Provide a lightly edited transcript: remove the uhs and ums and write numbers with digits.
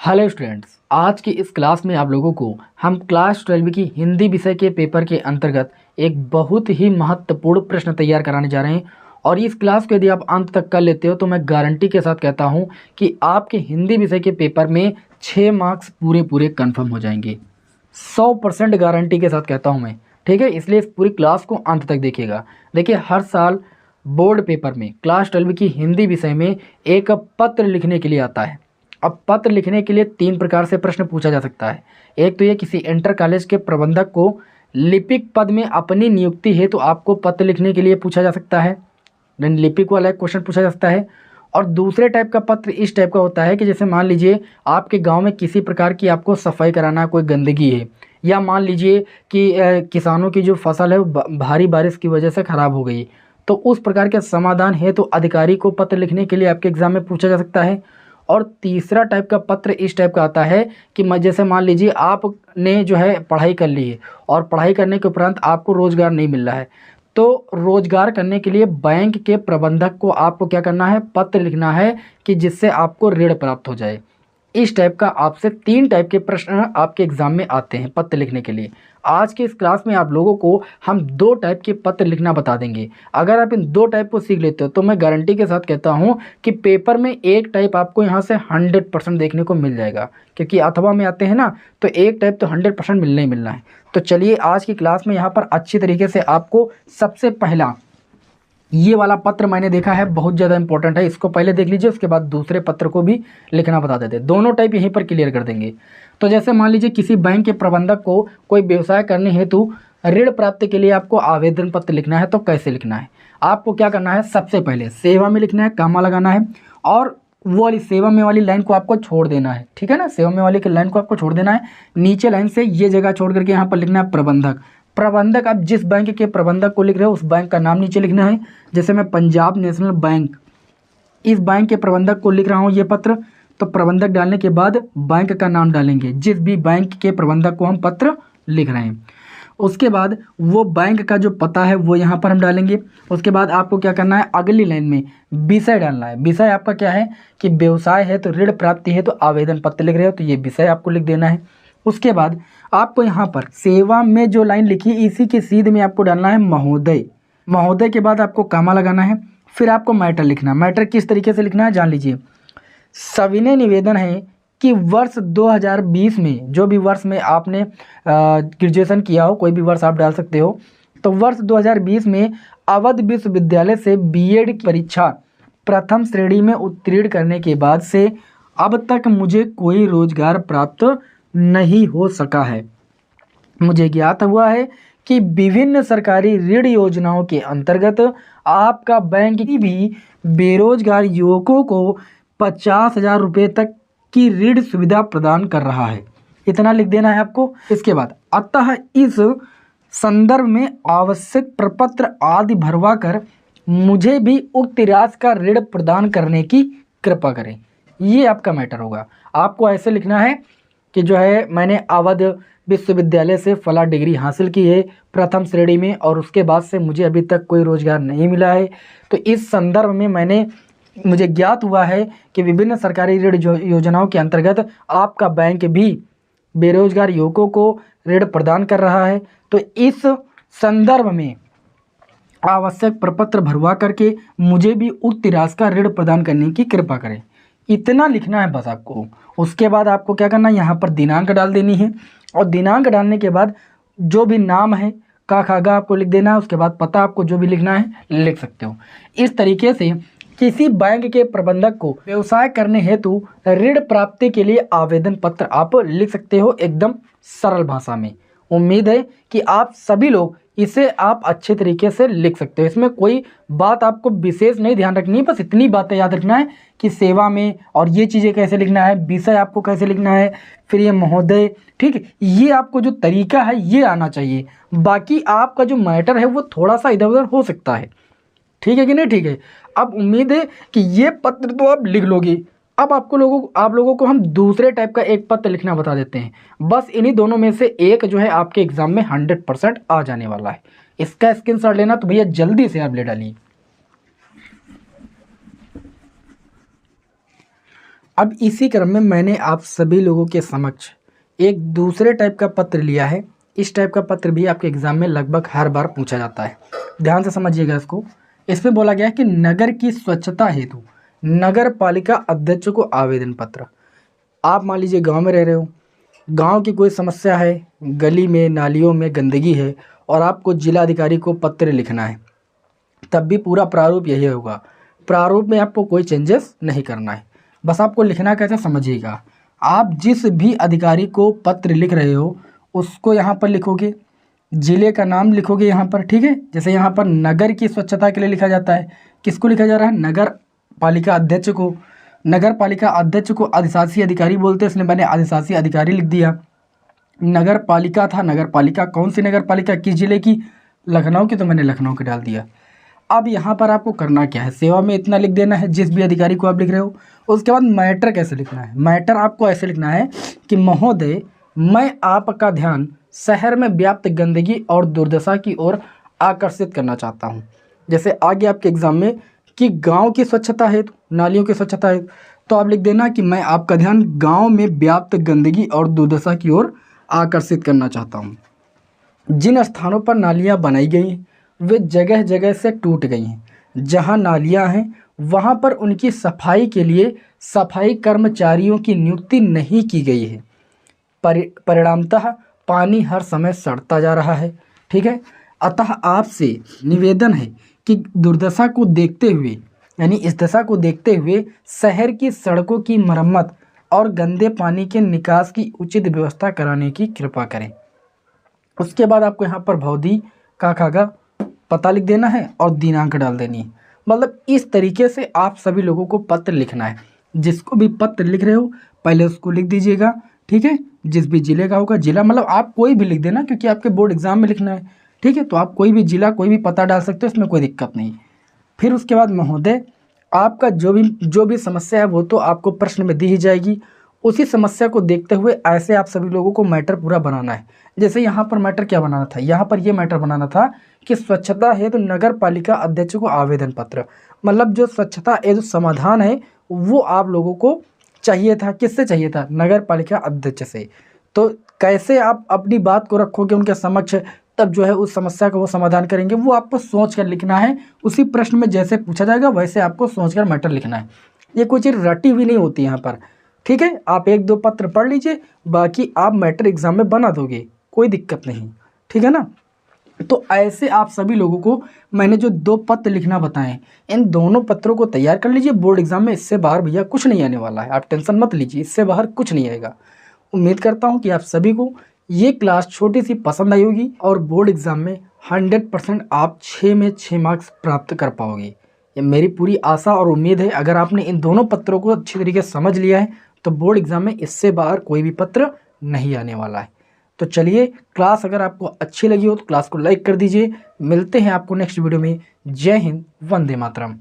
Hello students, आज की इस क्लास में आप लोगों को हम क्लास 12 की हिंदी विषय के पेपर के अंतर्गत एक बहुत ही महत्वपूर्ण प्रश्न तैयार कराने जा रहे हैं। और इस क्लास को यदि आप अंत तक कर लेते हो तो मैं गारंटी के साथ कहता हूं कि आपके हिंदी विषय के पेपर में 6 मार्क्स पूरे पूरे कन्फर्म हो जाएंगे। 100% गारंटी के साथ कहता हूँ मैं। ठीक है, इसलिए इस पूरी क्लास को अंत तक देखिएगा। देखिए, हर साल बोर्ड पेपर में क्लास 12 की हिंदी विषय में एक पत्र लिखने के लिए आता है। अब पत्र लिखने के लिए 3 प्रकार से प्रश्न पूछा जा सकता है। एक तो ये किसी इंटर कॉलेज के प्रबंधक को लिपिक पद में अपनी नियुक्ति है तो आपको पत्र लिखने के लिए पूछा जा सकता है, लिपिक वाला एक क्वेश्चन पूछा जा सकता है। और दूसरे टाइप का पत्र इस टाइप का होता है कि जैसे मान लीजिए आपके गांव में किसी प्रकार की आपको सफाई कराना, कोई गंदगी है, या मान लीजिए कि किसानों की जो फसल है वो भारी बारिश की वजह से ख़राब हो गई, तो उस प्रकार के समाधान है तो अधिकारी को पत्र लिखने के लिए आपके एग्ज़ाम में पूछा जा सकता है। और तीसरा टाइप का पत्र इस टाइप का आता है कि जैसे मान लीजिए आपने जो है पढ़ाई कर ली है और पढ़ाई करने के उपरांत आपको रोज़गार नहीं मिल रहा है, तो रोज़गार करने के लिए बैंक के प्रबंधक को आपको क्या करना है, पत्र लिखना है कि जिससे आपको ऋण प्राप्त हो जाए। इस टाइप का आपसे 3 टाइप के प्रश्न आपके एग्जाम में आते हैं पत्र लिखने के लिए। आज के इस क्लास में आप लोगों को हम 2 टाइप के पत्र लिखना बता देंगे। अगर आप इन 2 टाइप को सीख लेते हो तो मैं गारंटी के साथ कहता हूं कि पेपर में एक टाइप आपको यहां से 100% देखने को मिल जाएगा, क्योंकि अथवा में आते हैं ना, तो एक टाइप तो 100% मिलना ही मिलना है। तो चलिए आज की क्लास में यहाँ पर अच्छी तरीके से आपको सबसे पहला ये वाला पत्र मैंने देखा है, बहुत ज़्यादा इंपॉर्टेंट है, इसको पहले देख लीजिए, उसके बाद दूसरे पत्र को भी लिखना बता देते हैं। दोनों टाइप यहीं पर क्लियर कर देंगे। तो जैसे मान लीजिए किसी बैंक के प्रबंधक को कोई व्यवसाय करने हेतु ऋण प्राप्ति के लिए आपको आवेदन पत्र लिखना है, तो कैसे लिखना है? आपको क्या करना है, सबसे पहले सेवा में लिखना है, कामा लगाना है, और वो वाली सेवा में वाली लाइन को आपको छोड़ देना है। ठीक है ना, सेवा में वाली लाइन को आपको छोड़ देना है। नीचे लाइन से ये जगह छोड़ करके यहाँ पर लिखना है प्रबंधक। प्रबंधक, आप जिस बैंक के प्रबंधक को लिख रहे हो उस बैंक का नाम नीचे लिखना है। जैसे मैं पंजाब नेशनल बैंक, इस बैंक के प्रबंधक को लिख रहा हूँ ये पत्र, तो प्रबंधक डालने के बाद बैंक का नाम डालेंगे, जिस भी बैंक के प्रबंधक को हम पत्र लिख रहे हैं। उसके बाद वो बैंक का जो पता है वो यहाँ पर हम डालेंगे। उसके बाद आपको क्या करना है, अगली लाइन में विषय डालना है। विषय आपका क्या है कि व्यवसाय है तो ऋण प्राप्ति है तो आवेदन पत्र लिख रहे हो तो ये विषय आपको लिख देना है। उसके बाद आपको यहाँ पर सेवा में जो लाइन लिखी इसी के सीध में आपको डालना है महोदय। महोदय के बाद आपको कामा लगाना है। फिर आपको मैटर लिखना है। मैटर किस तरीके से लिखना है जान लीजिए। सविनय निवेदन है कि वर्ष 2020 में, जो भी वर्ष में आपने ग्रेजुएशन किया हो, कोई भी वर्ष आप डाल सकते हो, तो वर्ष 2020 में अवध विश्वविद्यालय से बीएड की परीक्षा प्रथम श्रेणी में उत्तीर्ण करने के बाद से अब तक मुझे कोई रोजगार प्राप्त नहीं हो सका है। मुझे ज्ञात हुआ है कि विभिन्न सरकारी ऋण योजनाओं के अंतर्गत आपका बैंक भी बेरोजगार युवकों को 50,000 रुपये तक की ऋण सुविधा प्रदान कर रहा है। इतना लिख देना है आपको। इसके बाद अतः इस संदर्भ में आवश्यक प्रपत्र आदि भरवा कर मुझे भी उक्त राशि का ऋण प्रदान करने की कृपा करें। ये आपका मैटर होगा। आपको ऐसे लिखना है कि जो है मैंने अवध विश्वविद्यालय से फला डिग्री हासिल की है प्रथम श्रेणी में, और उसके बाद से मुझे अभी तक कोई रोजगार नहीं मिला है। तो इस संदर्भ में मुझे ज्ञात हुआ है कि विभिन्न सरकारी ऋण योजनाओं के अंतर्गत आपका बैंक भी बेरोजगार युवकों को ऋण प्रदान कर रहा है। तो इस संदर्भ में आवश्यक प्रपत्र भरवा करके मुझे भी उक्त राशि का ऋण प्रदान करने की कृपा करें। इतना लिखना है बस आपको। उसके बाद आपको क्या करना है, यहाँ पर दिनांक डाल देनी है, और दिनांक डालने के बाद जो भी नाम है का खागा आपको लिख देना है। उसके बाद पता आपको जो भी लिखना है लिख सकते हो। इस तरीके से किसी बैंक के प्रबंधक को व्यवसाय करने हेतु ऋण प्राप्ति के लिए आवेदन पत्र आप लिख सकते हो, एकदम सरल भाषा में। उम्मीद है कि आप सभी लोग इसे आप अच्छे तरीके से लिख सकते हो। इसमें कोई बात आपको विशेष नहीं ध्यान रखनी है, बस इतनी बातें याद रखना है कि सेवा में और ये चीज़ें कैसे लिखना है, विषय आपको कैसे लिखना है, फिर ये महोदय, ठीक है, ये आपको जो तरीका है ये आना चाहिए। बाकी आपका जो मैटर है वो थोड़ा सा इधर उधर हो सकता है। ठीक है कि नहीं? ठीक है। अब उम्मीद है कि ये पत्र तो आप लिख लोगे। अब आप लोगों को हम दूसरे टाइप का एक पत्र लिखना बता देते हैं। बस इन्हीं दोनों में से एक जो है आपके एग्जाम में 100% आ जाने वाला है। इसका स्क्रीनशॉट लेना तो भैया जल्दी से आप ले डालिए। अब इसी क्रम में मैंने आप सभी लोगों के समक्ष एक दूसरे टाइप का पत्र लिया है। इस टाइप का पत्र भी आपके एग्जाम में लगभग हर बार पूछा जाता है, ध्यान से समझिएगा इसको। इसमें बोला गया है कि नगर की स्वच्छता हेतु नगर पालिका अध्यक्ष को आवेदन पत्र। आप मान लीजिए गांव में रह रहे हो, गांव की कोई समस्या है, गली में नालियों में गंदगी है और आपको जिलाधिकारी को पत्र लिखना है, तब भी पूरा प्रारूप यही होगा। प्रारूप में आपको कोई चेंजेस नहीं करना है, बस आपको लिखना कैसे समझिएगा। आप जिस भी अधिकारी को पत्र लिख रहे हो उसको यहाँ पर लिखोगे, जिले का नाम लिखोगे यहाँ पर, ठीक है। जैसे यहाँ पर नगर की स्वच्छता के लिए लिखा जाता है, किसको लिखा जा रहा है, नगर पालिका अध्यक्ष को। नगर पालिका अध्यक्ष को अधिशासी अधिकारी बोलते हैं, इसलिए मैंने अधिशासी अधिकारी लिख दिया। नगर पालिका था, नगर पालिका कौन सी नगर पालिका, किस जिले की, लखनऊ की, तो मैंने लखनऊ की डाल दिया। अब यहाँ पर आपको करना क्या है, सेवा में इतना लिख देना है जिस भी अधिकारी को आप लिख रहे हो। उसके बाद मैटर कैसे लिखना है, मैटर आपको ऐसे लिखना है कि महोदय मैं आपका ध्यान शहर में व्याप्त गंदगी और दुर्दशा की ओर आकर्षित करना चाहता हूँ। जैसे आगे आपके एग्जाम में कि गांव की स्वच्छता है, नालियों की स्वच्छता है, तो आप लिख देना कि मैं आपका ध्यान गांव में व्याप्त गंदगी और दुर्दशा की ओर आकर्षित करना चाहता हूँ। जिन स्थानों पर नालियाँ बनाई गई हैं वे जगह जगह से टूट गई हैं। जहाँ नालियाँ हैं वहाँ पर उनकी सफाई के लिए सफाई कर्मचारियों की नियुक्ति नहीं की गई है। परिणामतः पानी हर समय सड़ता जा रहा है, ठीक है। अतः आपसे निवेदन है कि दुर्दशा को देखते हुए, यानी इस दशा को देखते हुए शहर की सड़कों की मरम्मत और गंदे पानी के निकास की उचित व्यवस्था कराने की कृपा करें। उसके बाद आपको यहाँ पर भौदी का खागा पता लिख देना है और दिनांक डाल देनी है। मतलब इस तरीके से आप सभी लोगों को पत्र लिखना है। जिसको भी पत्र लिख रहे हो पहले उसको लिख दीजिएगा, ठीक है। जिस भी जिले का होगा, जिला मतलब आप कोई भी लिख देना क्योंकि आपके बोर्ड एग्जाम में लिखना है, ठीक है। तो आप कोई भी जिला कोई भी पता डाल सकते हो, इसमें कोई दिक्कत नहीं। फिर उसके बाद महोदय आपका जो भी समस्या है वो तो आपको प्रश्न में दी ही जाएगी। उसी समस्या को देखते हुए ऐसे आप सभी लोगों को मैटर पूरा बनाना है। जैसे यहाँ पर मैटर क्या बनाना था, यहाँ पर ये मैटर बनाना था कि स्वच्छता है तो नगर पालिका अध्यक्ष को आवेदन पत्र, मतलब जो स्वच्छता जो समाधान है वो आप लोगों को चाहिए था, किससे चाहिए था, नगर पालिका अध्यक्ष से। तो कैसे आप अपनी बात को रखोगे उनके समक्ष, तब जो है उस समस्या का वो समाधान करेंगे, वो आपको सोच कर लिखना है। उसी प्रश्न में जैसे पूछा जाएगा वैसे आपको सोच कर मैटर लिखना है। ये कोई चीज़ रटी हुई नहीं होती यहाँ पर, ठीक है। आप एक दो पत्र पढ़ लीजिए, बाकी आप मैटर एग्जाम में बना दोगे, कोई दिक्कत नहीं, ठीक है ना। तो ऐसे आप सभी लोगों को मैंने जो दो पत्र लिखना बताएं, इन दोनों पत्रों को तैयार कर लीजिए। बोर्ड एग्जाम में इससे बाहर भैया कुछ नहीं आने वाला है, आप टेंशन मत लीजिए, इससे बाहर कुछ नहीं आएगा। उम्मीद करता हूँ कि आप सभी को ये क्लास छोटी सी पसंद आई होगी और बोर्ड एग्जाम में 100% आप 6 में 6 मार्क्स प्राप्त कर पाओगे। ये मेरी पूरी आशा और उम्मीद है। अगर आपने इन दोनों पत्रों को अच्छी तरीके से समझ लिया है तो बोर्ड एग्जाम में इससे बाहर कोई भी पत्र नहीं आने वाला है। तो चलिए, क्लास अगर आपको अच्छी लगी हो तो क्लास को लाइक कर दीजिए। मिलते हैं आपको नेक्स्ट वीडियो में। जय हिंद, वंदे मातरम।